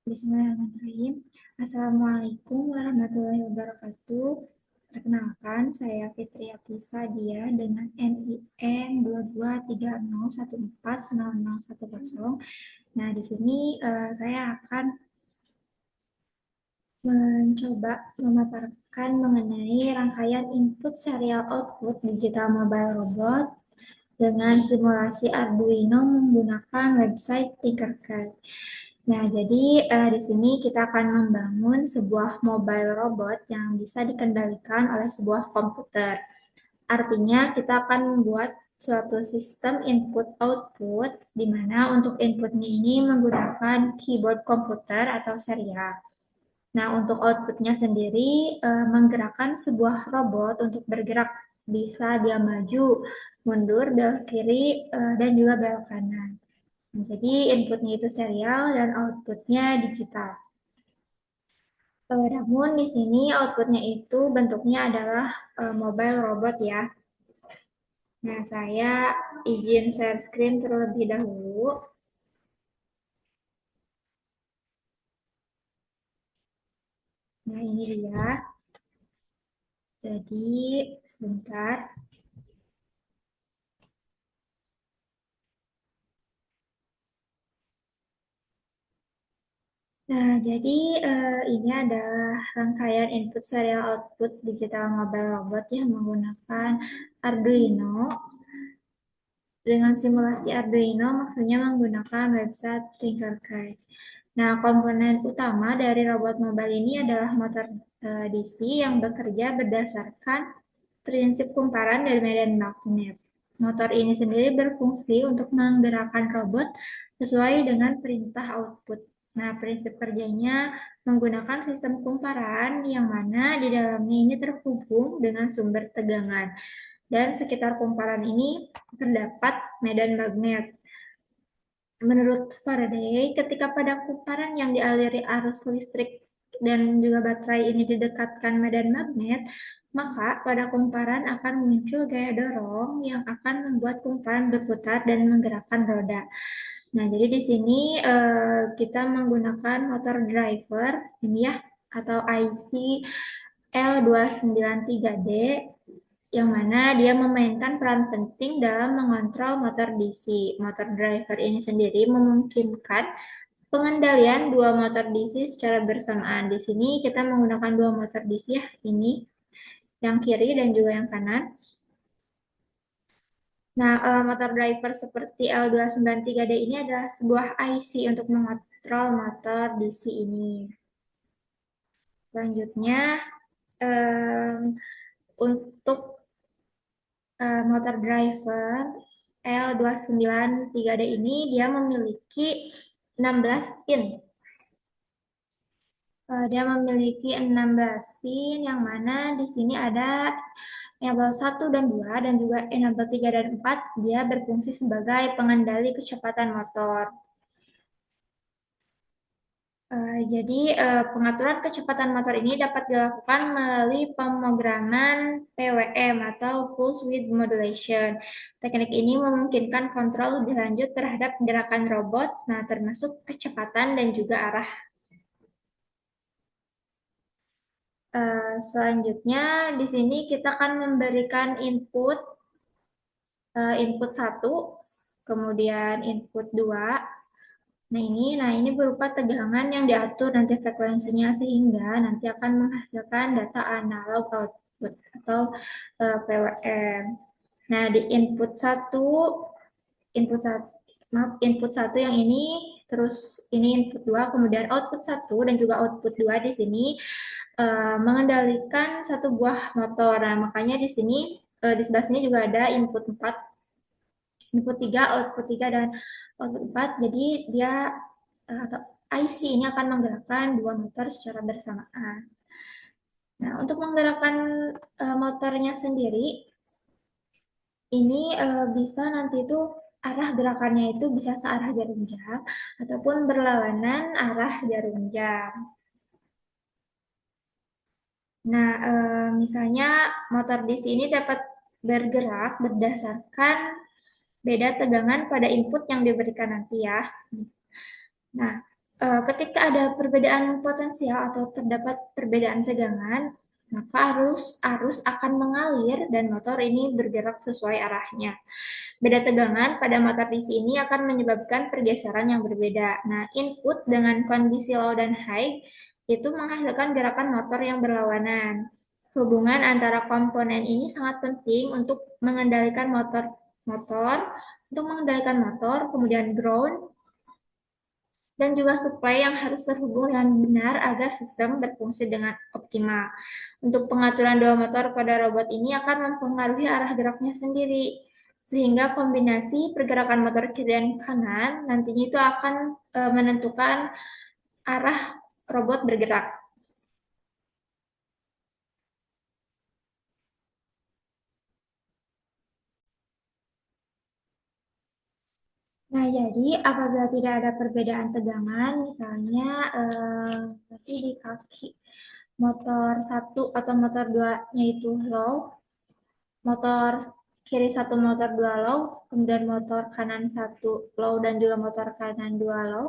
Bismillahirrahmanirrahim. Assalamualaikum warahmatullahi wabarakatuh. Perkenalkan, saya Fitri Apisa Dia dengan NIM 2230140010. Nah, di sini saya akan mencoba memaparkan mengenai rangkaian input serial output digital mobile robot dengan simulasi Arduino menggunakan website Tinkercad. Nah, jadi di sini kita akan membangun sebuah mobile robot yang bisa dikendalikan oleh sebuah komputer. Artinya, kita akan membuat suatu sistem input-output, di mana untuk inputnya ini menggunakan keyboard komputer atau serial. Nah, untuk outputnya sendiri menggerakkan sebuah robot untuk bergerak. Bisa dia maju, mundur, belok kiri, dan juga belok kanan. Jadi inputnya itu serial dan outputnya digital. Namun di sini outputnya itu bentuknya adalah mobile robot ya. Nah, saya izin share screen terlebih dahulu. Nah, ini dia. Jadi, sebentar. Nah, jadi ini adalah rangkaian input serial output digital mobile robot yang menggunakan Arduino. Dengan simulasi Arduino maksudnya menggunakan website Tinkercad. Nah, komponen utama dari robot mobile ini adalah motor DC yang bekerja berdasarkan prinsip kumparan dari medan magnet. Motor ini sendiri berfungsi untuk menggerakkan robot sesuai dengan perintah output. Nah, prinsip kerjanya menggunakan sistem kumparan yang mana di dalamnya ini terhubung dengan sumber tegangan. Dan sekitar kumparan ini terdapat medan magnet. Menurut Faraday, ketika pada kumparan yang dialiri arus listrik dan juga baterai ini didekatkan medan magnet, maka pada kumparan akan muncul gaya dorong yang akan membuat kumparan berputar dan menggerakkan roda. Nah, jadi di sini kita menggunakan motor driver ini ya, atau IC L293D, yang mana dia memainkan peran penting dalam mengontrol motor DC. Motor driver ini sendiri memungkinkan pengendalian dua motor DC secara bersamaan. Di sini kita menggunakan dua motor DC ya, ini yang kiri dan juga yang kanan. Nah, motor driver seperti L293D ini adalah sebuah IC untuk mengontrol motor DC ini. Selanjutnya, untuk motor driver L293D ini dia memiliki 16 pin. Dia memiliki 16 pin yang mana di sini ada enable 1 dan 2 dan juga enable 3 dan 4 dia berfungsi sebagai pengendali kecepatan motor. Jadi pengaturan kecepatan motor ini dapat dilakukan melalui pemrograman PWM atau Pulse Width Modulation. Teknik ini memungkinkan kontrol lebih lanjut terhadap gerakan robot, nah termasuk kecepatan dan juga arah. Selanjutnya di sini kita akan memberikan input 1, kemudian input 2. Nah ini berupa tegangan yang diatur nanti frekuensinya sehingga nanti akan menghasilkan data analog output atau PWM. Nah, di input satu yang ini, terus ini input 2, kemudian output 1 dan juga output 2 di sini mengendalikan satu buah motor. Nah, makanya di sini di sebelah sini juga ada input 4, input 3, output 3 dan output 4. Jadi dia atau IC ini akan menggerakkan dua motor secara bersamaan. Nah, untuk menggerakkan motornya sendiri, ini bisa nanti itu arah gerakannya itu bisa searah jarum jam ataupun berlawanan arah jarum jam. Nah, misalnya motor DC ini dapat bergerak berdasarkan beda tegangan pada input yang diberikan nanti ya. Nah, Ketika ada perbedaan potensial atau terdapat perbedaan tegangan, maka arus akan mengalir dan motor ini bergerak sesuai arahnya. Beda tegangan pada motor DC ini akan menyebabkan pergeseran yang berbeda. Nah, input dengan kondisi low dan high itu menghasilkan gerakan motor yang berlawanan. Hubungan antara komponen ini sangat penting untuk mengendalikan motor, kemudian ground, dan juga supply yang harus terhubung dengan benar agar sistem berfungsi dengan optimal. Untuk pengaturan dua motor pada robot ini akan mempengaruhi arah geraknya sendiri, sehingga kombinasi pergerakan motor kiri dan kanan nantinya itu akan menentukan arah robot bergerak. Nah, jadi apabila tidak ada perbedaan tegangan, misalnya berarti di kaki motor satu atau motor 2-nya itu low, motor kiri satu motor dua low, kemudian motor kanan satu low dan juga motor kanan dua low.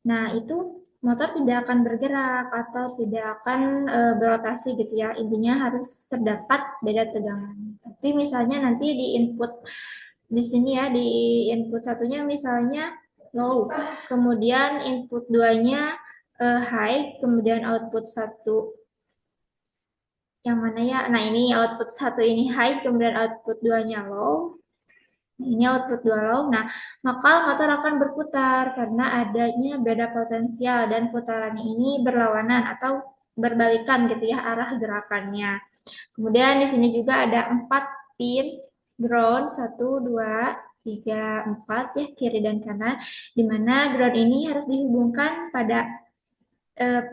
Nah, itu motor tidak akan bergerak atau tidak akan berotasi gitu ya. Intinya harus terdapat beda tegangan. Tapi misalnya nanti di input di sini ya, di input satunya misalnya low, kemudian input duanya high, kemudian output satu yang mana ya? Nah, ini output satu ini high, kemudian output duanya low. Ini output 2 low. Nah, maka motor akan berputar karena adanya beda potensial dan putarannya ini berlawanan atau berbalikan gitu ya arah gerakannya. Kemudian di sini juga ada 4 pin ground, 1, 2, 3, 4 ya, kiri dan kanan, di mana ground ini harus dihubungkan pada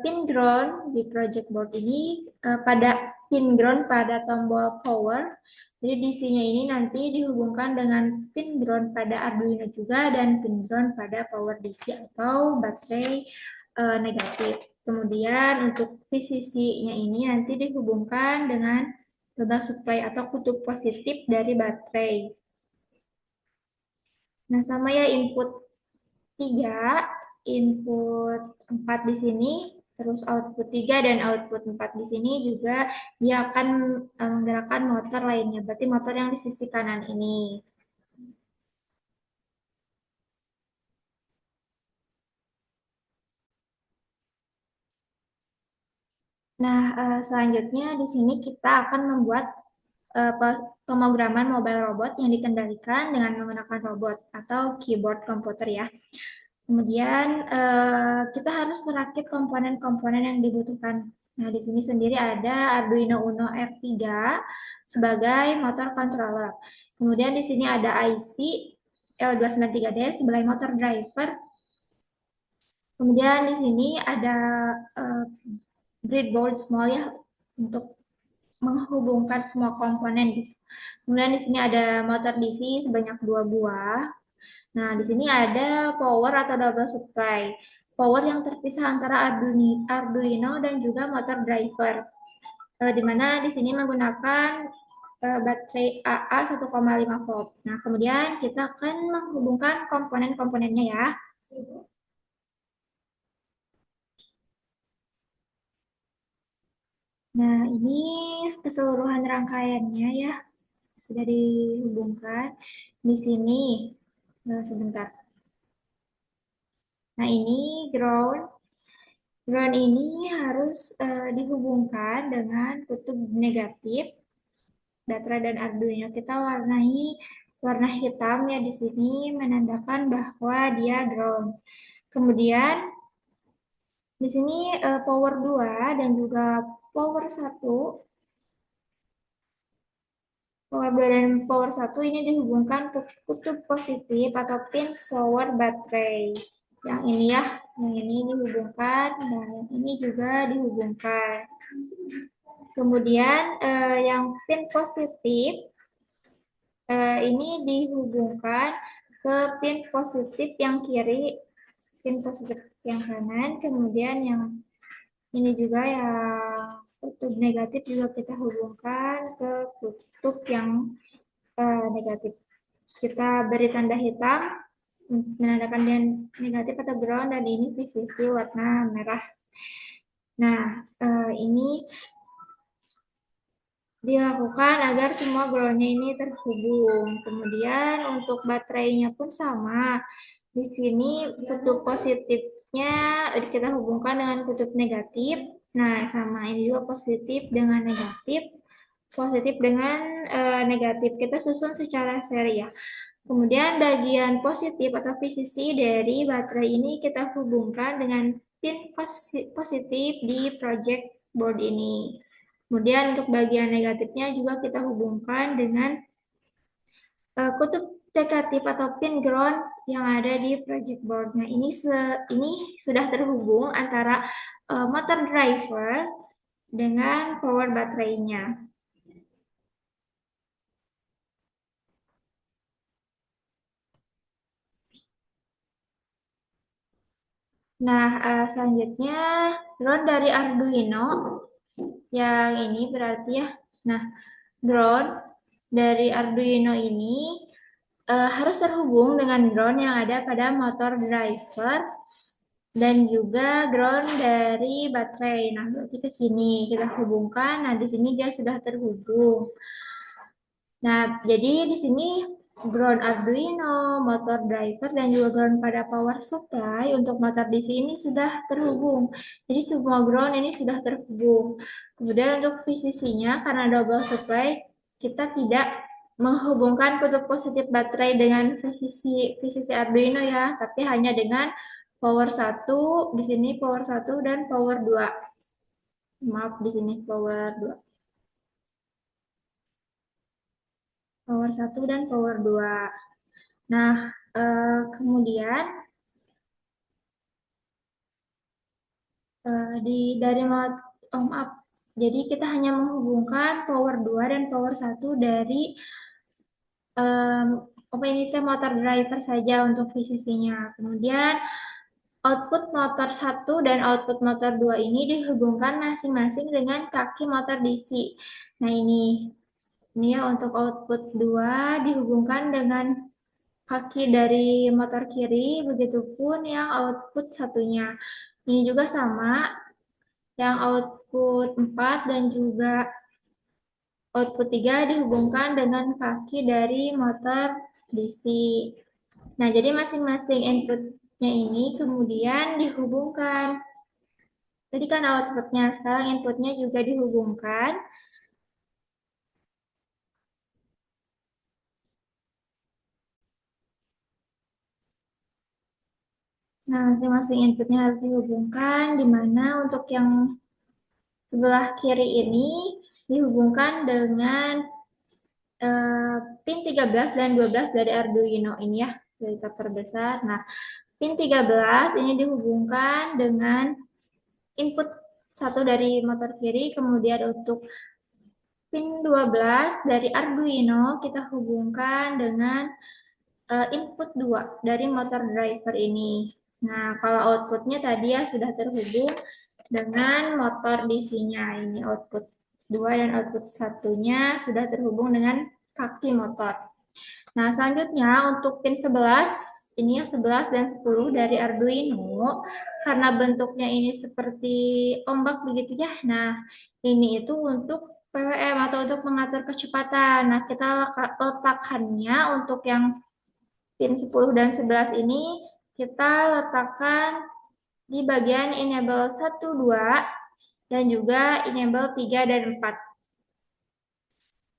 pin ground di project board ini pada pin ground pada tombol power. Jadi DC-nya ini nanti dihubungkan dengan pin ground pada Arduino juga dan pin ground pada power DC atau baterai negatif. Kemudian untuk VCC-nya ini nanti dihubungkan dengan total supply atau kutub positif dari baterai. Nah, sama ya input 3, input 4 di sini, terus output 3 dan output 4 di sini juga dia akan menggerakkan motor lainnya, berarti motor yang di sisi kanan ini. Nah, selanjutnya di sini kita akan membuat pemrograman mobile robot yang dikendalikan dengan menggunakan robot atau keyboard komputer ya. Kemudian kita harus merakit komponen-komponen yang dibutuhkan. Nah, di sini sendiri ada Arduino Uno R3 sebagai motor controller. Kemudian di sini ada IC L293D sebagai motor driver. Kemudian di sini ada breadboard small ya untuk menghubungkan semua komponen gitu. Kemudian di sini ada motor DC sebanyak 2 buah. Nah, di sini ada power atau double supply. Power yang terpisah antara Arduino dan juga motor driver. Di mana di sini menggunakan baterai AA 1,5 volt. Nah, kemudian kita akan menghubungkan komponen-komponennya ya. Nah, ini keseluruhan rangkaiannya ya sudah dihubungkan. Di sini, sebentar. Nah, ini ground. Ground ini harus dihubungkan dengan kutub negatif baterai dan Arduino. Kita warnai warna hitam ya di sini menandakan bahwa dia ground. Kemudian di sini power 2 dan juga power 1. Power 2 dan power 1 ini dihubungkan ke kutub positif atau pin power baterai. Yang ini ya, yang ini dihubungkan dan yang ini juga dihubungkan. Kemudian yang pin positif ini dihubungkan ke pin positif yang kiri, pin positif yang kanan, kemudian yang ini juga yang kutub negatif juga kita hubungkan ke kutub yang negatif. Kita beri tanda hitam menandakan dengan negatif atau ground, dan ini VCC warna merah. Nah, ini dilakukan agar semua groundnya ini terhubung. Kemudian untuk baterainya pun sama. Di sini kutub positifnya kita hubungkan dengan kutub negatif. Nah, sama ini juga positif dengan negatif, positif dengan negatif. Kita susun secara seri ya. Kemudian bagian positif atau VCC dari baterai ini kita hubungkan dengan pin positif di project board ini. Kemudian untuk bagian negatifnya juga kita hubungkan dengan kutub negatif atau pin ground yang ada di project board. Nah, ini sudah terhubung antara motor driver dengan power baterainya. Nah, selanjutnya ground dari Arduino yang ini berarti ya. Nah, ground dari Arduino ini harus terhubung dengan ground yang ada pada motor driver dan juga ground dari baterai. Nah, berarti ke sini kita hubungkan. Nah, di sini dia sudah terhubung. Nah, jadi di sini ground Arduino, motor driver, dan juga ground pada power supply untuk motor DC ini sudah terhubung. Jadi semua ground ini sudah terhubung. Kemudian untuk VCC-nya, karena double supply, kita tidak menghubungkan kutub positif baterai dengan VCC Arduino ya, tapi hanya dengan power 1, di sini power 1 dan power 2. Maaf, di sini power 2. Power 1 dan power 2. Nah, kemudian dari mod oh, maaf. Jadi kita hanya menghubungkan power 2 dan power 1 dari apa ini motor driver saja untuk VCC-nya. Kemudian output motor 1 dan output motor 2 ini dihubungkan masing-masing dengan kaki motor DC. Nah, ini ya untuk output 2 dihubungkan dengan kaki dari motor kiri, begitupun yang output satunya. Ini juga sama, yang output 4 dan juga output 3 dihubungkan dengan kaki dari motor DC. Nah, jadi masing-masing inputnya ini kemudian dihubungkan. Tadi kan outputnya, sekarang inputnya juga dihubungkan. Nah, masing-masing inputnya harus dihubungkan, di mana untuk yang sebelah kiri ini dihubungkan dengan pin 13 dan 12 dari Arduino ini ya, kita perbesar. Nah, pin 13 ini dihubungkan dengan input satu dari motor kiri, kemudian untuk pin 12 dari Arduino kita hubungkan dengan input 2 dari motor driver ini. Nah, kalau outputnya tadi ya sudah terhubung dengan motor DC-nya. Ini output 2 dan output satunya sudah terhubung dengan kaki motor. Nah, selanjutnya untuk pin 11, ini yang 11 dan 10 dari Arduino, karena bentuknya ini seperti ombak begitu ya. Nah, ini itu untuk PWM atau untuk mengatur kecepatan. Nah, kita letakkannya untuk yang pin 10 dan 11 ini, kita letakkan di bagian enable 1, 2, dan juga enable 3 dan 4.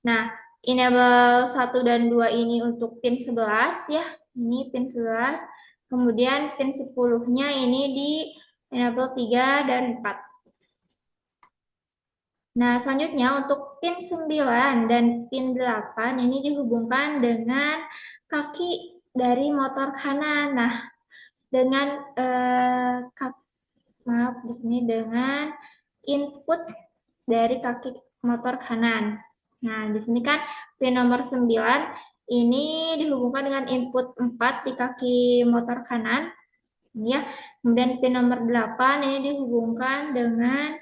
Nah, enable 1 dan 2 ini untuk pin 11 ya. Ini pin 11. Kemudian pin 10-nya ini di enable 3 dan 4. Nah, selanjutnya untuk pin 9 dan pin 8 ini dihubungkan dengan kaki dari motor kanan. Nah, dengan maaf di sini dengan input dari kaki motor kanan. Nah, di sini kan pin nomor 9 ini dihubungkan dengan input 4 di kaki motor kanan. Ya. Kemudian pin nomor 8 ini dihubungkan dengan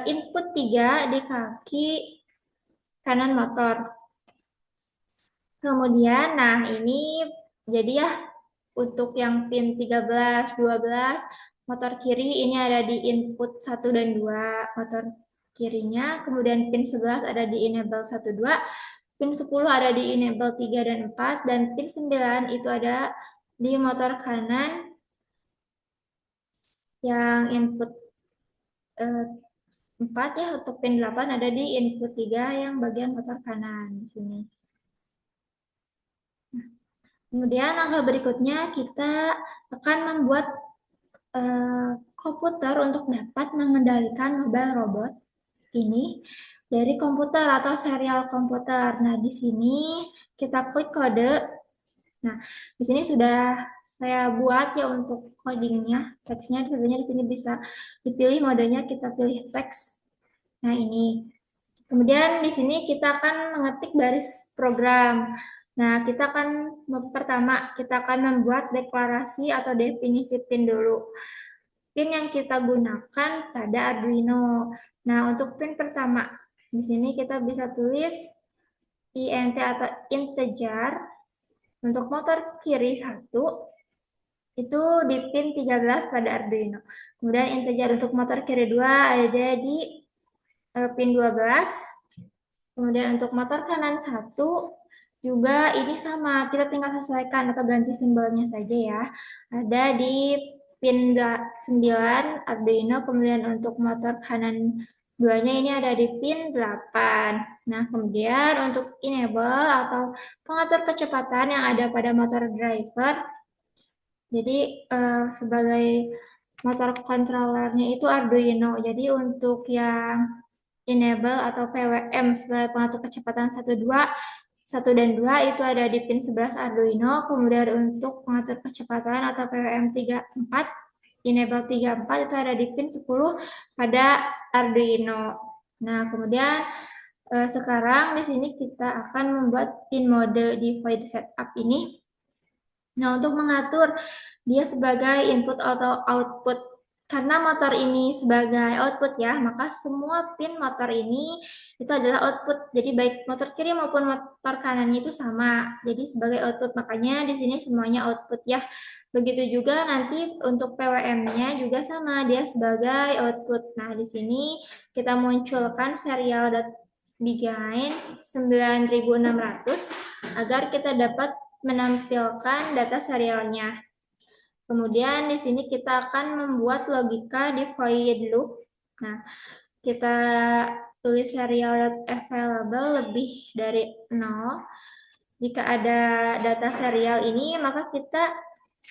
input 3 di kaki kanan motor. Kemudian, nah ini jadi ya untuk yang pin 13, 12, motor kiri ini ada di input 1 dan 2 motor kirinya, kemudian pin 11 ada di enable 1, 2, pin 10 ada di enable 3 dan 4, dan pin 9 itu ada di motor kanan yang input 4 ya, untuk pin 8 ada di input 3 yang bagian motor kanan di sini. Kemudian langkah berikutnya kita akan membuat komputer untuk dapat mengendalikan mobile robot ini dari komputer atau serial komputer. Nah, di sini kita klik kode. Nah, di sini sudah saya buat ya untuk codingnya. Teksnya sebenarnya di sini bisa dipilih modenya, kita pilih teks. Nah, ini. Kemudian di sini kita akan mengetik baris program. Nah, pertama kita akan membuat deklarasi atau definisi pin dulu. Pin yang kita gunakan pada Arduino. Nah, untuk pin pertama, di sini kita bisa tulis int atau integer. Untuk motor kiri 1, itu di pin 13 pada Arduino. Kemudian integer untuk motor kiri 2 ada di pin 12. Kemudian untuk motor kanan 1, juga ini sama, kita tinggal sesuaikan atau ganti simbolnya saja ya. Ada di pin 9 Arduino, kemudian untuk motor kanan 2-nya ini ada di pin 8. Nah, kemudian untuk enable atau pengatur kecepatan yang ada pada motor driver, jadi sebagai motor controllernya itu Arduino. Jadi untuk yang enable atau PWM sebagai pengatur kecepatan 1 dan 2 itu ada di pin 11 Arduino, kemudian untuk pengatur kecepatan atau PWM 4, enable 4 itu ada di pin 10 pada Arduino. Nah, kemudian sekarang di sini kita akan membuat pin mode di void setup ini. Nah, untuk mengatur dia sebagai input atau output, karena motor ini sebagai output ya, maka semua pin motor ini itu adalah output. Jadi baik motor kiri maupun motor kanan itu sama. Jadi sebagai output, makanya di sini semuanya output ya. Begitu juga nanti untuk PWM-nya juga sama, dia sebagai output. Nah, di sini kita munculkan serial begin 9600 agar kita dapat menampilkan data serialnya. Kemudian di sini kita akan membuat logika di void loop. Nah, kita tulis serial available lebih dari 0. Jika ada data serial ini, maka kita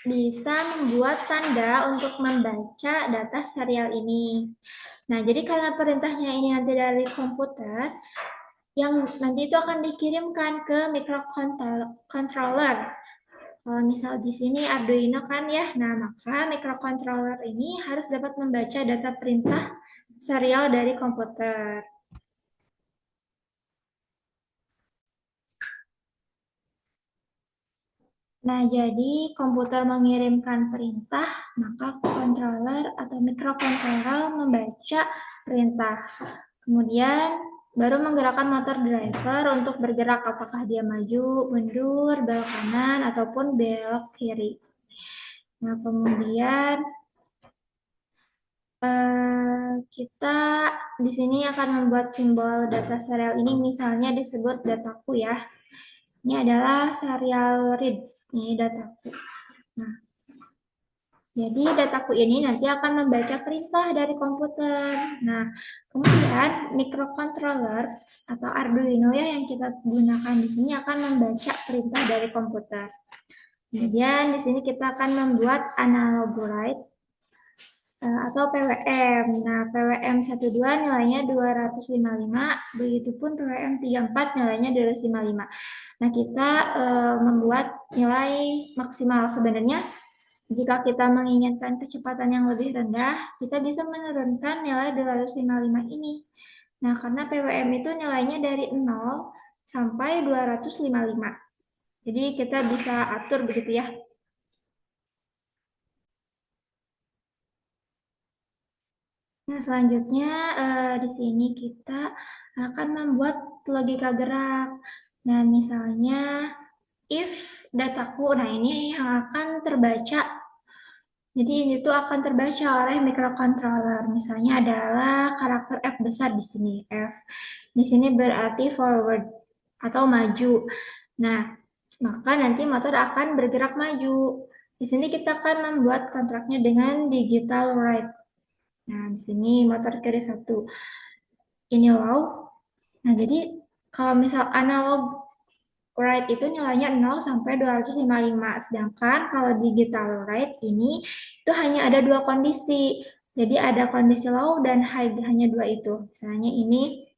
bisa membuat tanda untuk membaca data serial ini. Nah, jadi karena perintahnya ini nanti dari komputer, yang nanti itu akan dikirimkan ke microcontroller. Kalau misal di sini Arduino kan ya, nah maka microcontroller ini harus dapat membaca data perintah serial dari komputer. Nah, jadi komputer mengirimkan perintah, maka controller atau microcontroller membaca perintah. Kemudian baru menggerakkan motor driver untuk bergerak, apakah dia maju, mundur, belok kanan, ataupun belok kiri. Nah, kemudian kita di sini akan membuat simbol data serial ini, misalnya disebut dataku ya. Ini adalah serial read, ini dataku. Nah, jadi dataku ini nanti akan membaca perintah dari komputer. Nah, kemudian microcontroller atau Arduino ya yang kita gunakan di sini akan membaca perintah dari komputer. Kemudian di sini kita akan membuat analog write atau PWM. Nah, PWM 12 nilainya 255, begitupun PWM 34 nilainya 255. Nah, kita membuat nilai maksimal. Sebenarnya jika kita menginginkan kecepatan yang lebih rendah, kita bisa menurunkan nilai 255 ini. Nah, karena PWM itu nilainya dari 0 sampai 255. Jadi kita bisa atur begitu ya. Nah, selanjutnya di sini kita akan membuat logika gerak. Nah, misalnya if dataku, nah ini yang akan terbaca. Jadi ini tuh akan terbaca oleh microcontroller. Misalnya adalah karakter F besar di sini. F di sini berarti forward atau maju. Nah, maka nanti motor akan bergerak maju. Di sini kita akan membuat kontraknya dengan digital write. Nah, di sini motor kiri satu. Ini low. Nah, jadi kalau misal analog write itu nilainya 0 sampai 255. Sedangkan kalau digital write ini itu hanya ada dua kondisi. Jadi ada kondisi low dan high, hanya dua itu. Misalnya ini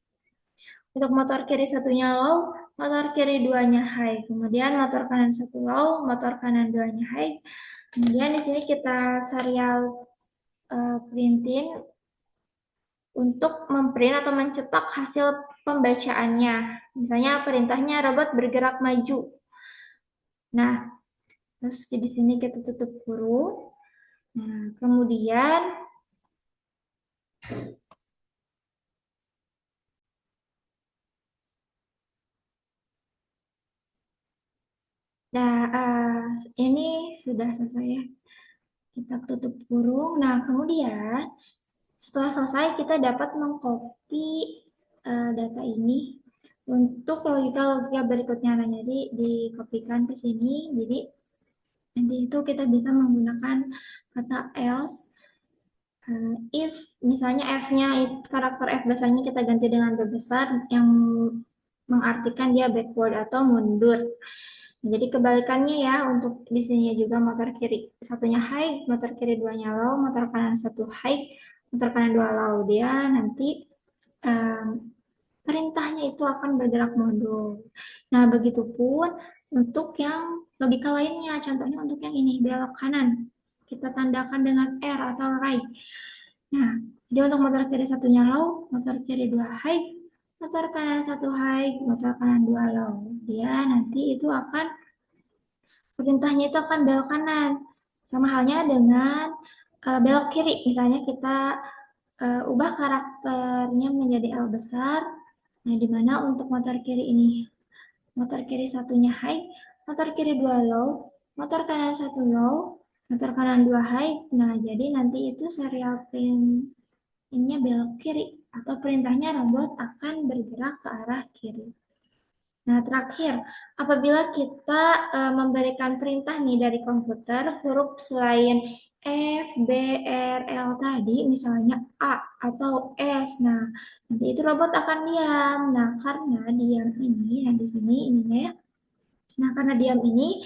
untuk motor kiri satunya low, motor kiri duanya high. Kemudian motor kanan satu low, motor kanan duanya high. Kemudian di sini kita serial printin untuk memprint atau mencetak hasil pembacaannya. Misalnya perintahnya robot bergerak maju. Nah, terus di sini kita tutup kurung. Nah, kemudian nah, ini sudah selesai ya. Kita tutup kurung. Nah, kemudian setelah selesai kita dapat mengcopy data ini untuk logika-logika berikutnya. Nah, jadi dikopikan ke sini. Jadi nanti itu kita bisa menggunakan kata else. If misalnya F-nya, karakter F besarnya kita ganti dengan B besar yang mengartikan dia backward atau mundur. Jadi kebalikannya ya, untuk di sini juga motor kiri satunya high, motor kiri duanya low, motor kanan satu high, motor kanan dua low. Dia nanti um, perintahnya itu akan bergerak mundur. Nah, begitupun untuk yang logika lainnya. Contohnya untuk yang ini, belok kanan. Kita tandakan dengan R atau right. Nah, jadi untuk motor kiri satunya low, motor kiri dua high, motor kanan satu high, motor kanan dua low. Dia nanti itu akan perintahnya itu akan belok kanan. Sama halnya dengan belok kiri. Misalnya kita ubah karakternya menjadi L besar. Nah, di mana untuk motor kiri ini, motor kiri satunya high, motor kiri dua low, motor kanan satu low, motor kanan dua high. Nah, jadi nanti itu serial print ini belok kiri atau perintahnya robot akan bergerak ke arah kiri. Nah, terakhir, apabila kita memberikan perintah nih dari komputer, huruf selain F, B, R, L tadi, misalnya A atau S. Nah, nanti itu robot akan diam. Nah, karena diam ini, nah di sini ininya ya. Nah, karena diam ini,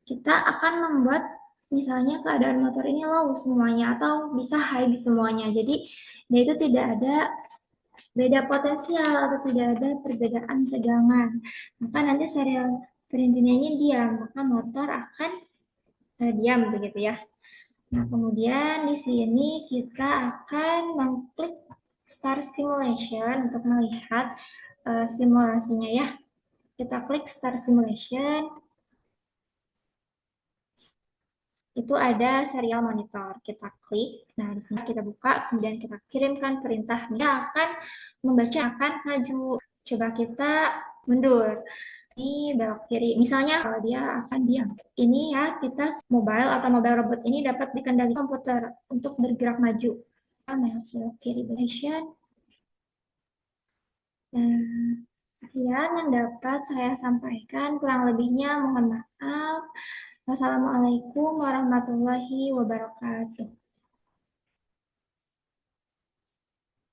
kita akan membuat misalnya keadaan motor ini low semuanya atau bisa high semuanya. Jadi, dia itu tidak ada beda potensial atau tidak ada perbedaan tegangan. Maka nanti serial perintilannya diam, maka motor akan diam begitu ya. Nah, kemudian di sini kita akan mengklik Start Simulation untuk melihat simulasinya ya. Kita klik Start Simulation. Itu ada serial monitor. Kita klik. Nah, di sini kita buka, kemudian kita kirimkan perintah. Dia akan membaca, akan maju. Coba kita mundur. Ini belok kiri. Misalnya kalau dia akan diam. Ini ya, kita mobile atau mobile robot ini dapat dikendalikan komputer untuk bergerak maju. Belok kiri position. Nah, sekian yang dapat saya sampaikan. Kurang lebihnya mohon maaf. Wassalamualaikum warahmatullahi wabarakatuh.